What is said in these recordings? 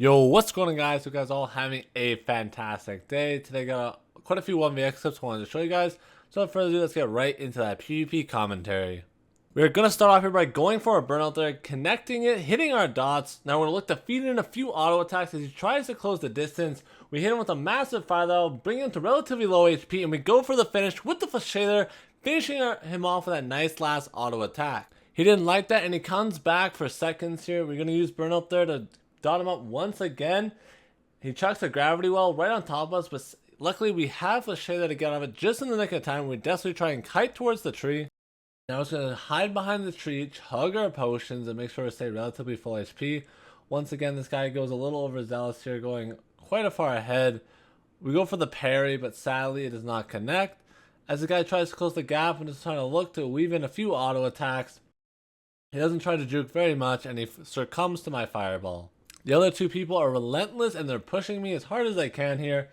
Yo, what's going on, guys? You guys all having a fantastic day. Today got quite a few 1vx clips I wanted to show you guys. So without further ado, let's get right into that PvP commentary. We're going to start off here by going for a burnout there, connecting it, hitting our dots. Now we're going to look to feed in a few auto attacks as he tries to close the distance. We hit him with a massive fire though, bring him to relatively low HP, and we go for the finish with the Flashay there, finishing him off with that nice last auto attack. He didn't like that and he comes back for seconds here. We're going to use burnout there to dot him up once again. He chucks a gravity well right on top of us, but luckily we have a shade to get out of it just in the nick of time. We desperately try and kite towards the tree. Now it's going to hide behind the tree, chug our potions, and make sure to stay relatively full HP. Once again, this guy goes a little overzealous here, going quite a far ahead. We go for the parry, but sadly it does not connect. As the guy tries to close the gap and is trying to look to weave in a few auto attacks, he doesn't try to juke very much, and he succumbs to my fireball. The other two people are relentless and they're pushing me as hard as they can here.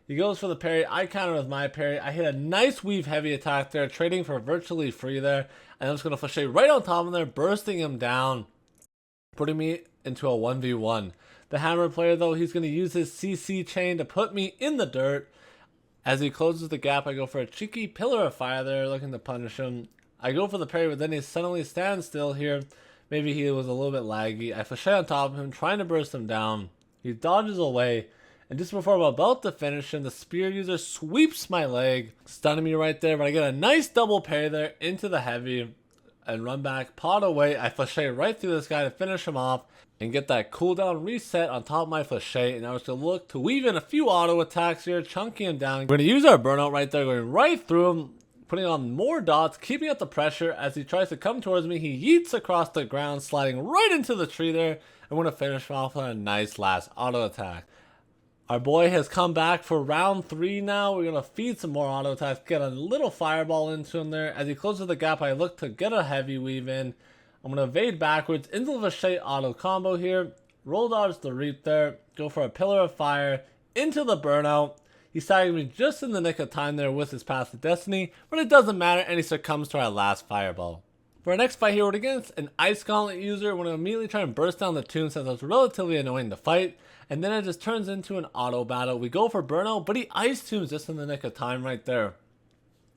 He goes for the parry. I counter with my parry. I hit a nice weave heavy attack there, trading for virtually free there. And I'm just going to Flashay right on top of there, bursting him down, putting me into a 1v1. The hammer player though, he's going to use his CC chain to put me in the dirt. As he closes the gap, I go for a cheeky pillar of fire there, looking to punish him. I go for the parry, but then he suddenly stands still here. Maybe he was a little bit laggy. I Flashay on top of him, trying to burst him down. He dodges away, and just before I'm about to finish him, the spear user sweeps my leg, stunning me right there, but I get a nice double parry there into the heavy, and run back, pot away. I Flashay right through this guy to finish him off, and get that cooldown reset on top of my Flashay, and I was going to look to weave in a few auto attacks here, chunking him down. We're going to use our burnout right there, going right through him, putting on more dots, keeping up the pressure. As he tries to come towards me, he yeets across the ground, sliding right into the tree there. I'm going to finish him off with a nice last auto attack. Our boy has come back for round 3 now. We're going to feed some more auto attacks, get a little fireball into him there. As he closes the gap, I look to get a heavy weave in. I'm going to evade backwards into the Flashay auto combo here. Roll dodge the reap there. Go for a pillar of fire into the burnout. He tagged me just in the nick of time there with his path to destiny, but it doesn't matter, and he succumbs to our last fireball. For our next fight here, we're against an ice gauntlet user. We're going to immediately try and burst down the tomb since it's relatively annoying to fight, and then it just turns into an auto battle. We go for burnout, but he ice tombs just in the nick of time right there,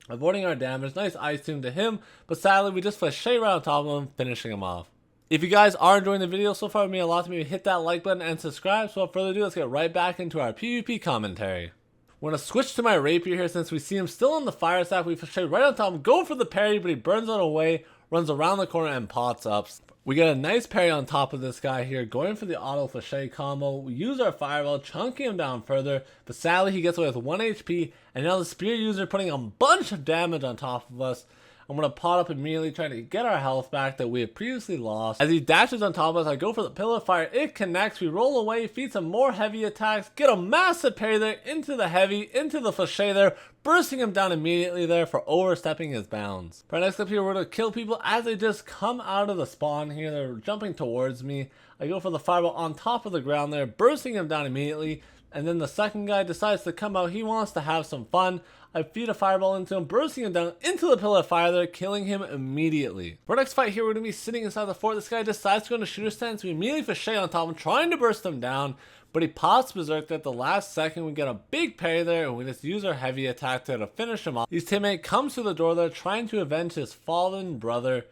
avoiding our damage. Nice ice tomb to him, but sadly we just Flashay right on top of him, finishing him off. If you guys are enjoying the video so far, it would mean a lot to me. Hit that like button and subscribe. So without further ado, let's get right back into our PvP commentary. We're going to switch to my Rapier here since we see him still on the fire stack. We Flashay right on top of him, go for the parry, but he burns it away, runs around the corner and pots up. We get a nice parry on top of this guy here, going for the auto Flashay combo. We use our fireball, chunking him down further, but sadly he gets away with 1 HP, and now the spear user putting a bunch of damage on top of us. I'm going to pot up immediately, trying to get our health back that we had previously lost. As he dashes on top of us, I go for the pillar of fire. It connects. We roll away, feed some more heavy attacks, get a massive parry there into the heavy, into the Flashay there, bursting him down immediately there for overstepping his bounds. For our next clip here, we're going to kill people as they just come out of the spawn here. They're jumping towards me. I go for the fireball on top of the ground there, bursting him down immediately. And then the second guy decides to come out. He wants to have some fun. I feed a fireball into him, bursting him down into the pillar of fire there, killing him immediately. For our next fight here, we're going to be sitting inside the fort. This guy decides to go into shooter stance. We immediately Flashay on top of him, trying to burst him down, but he pops berserk at the last second. We get a big parry there, and we just use our heavy attack there to finish him off. His teammate comes through the door there, trying to avenge his fallen brother.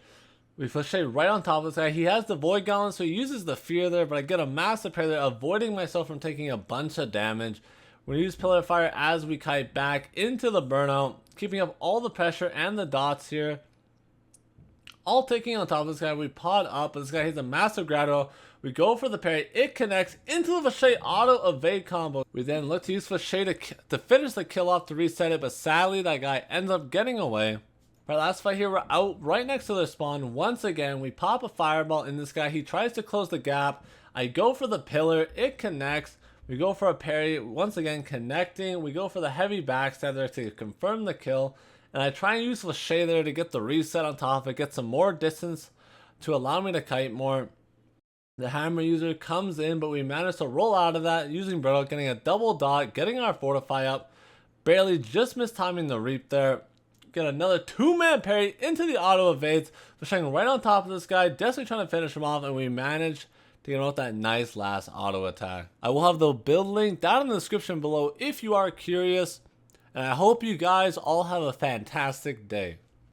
We Flashay right on top of this guy. He has the Void Gauntlet, so he uses the fear there, but I get a massive parry there, avoiding myself from taking a bunch of damage. We use Pillar of Fire as we kite back into the burnout, keeping up all the pressure and the dots here. All taking on top of this guy. We pod up, this guy hits a massive grado. We go for the parry. It connects into the Flashay auto evade combo. We then look to use Flashay to finish the kill off to reset it, but sadly that guy ends up getting away. For our last fight here, we're out right next to their spawn. Once again, we pop a fireball in this guy. He tries to close the gap. I go for the pillar. It connects. We go for a parry. Once again, connecting. We go for the heavy backstab there to confirm the kill. And I try and use Flashay there to get the reset on top of it. Get some more distance to allow me to kite more. The hammer user comes in, but we manage to roll out of that using Brittle, getting a double dot, getting our fortify up. Barely just mistiming the reap there. Get another 2-man parry into the auto evades, Flashay right on top of this guy, desperately trying to finish him off, and we manage to get out that nice last auto attack. I will have the build link down in the description below if you are curious. And I hope you guys all have a fantastic day.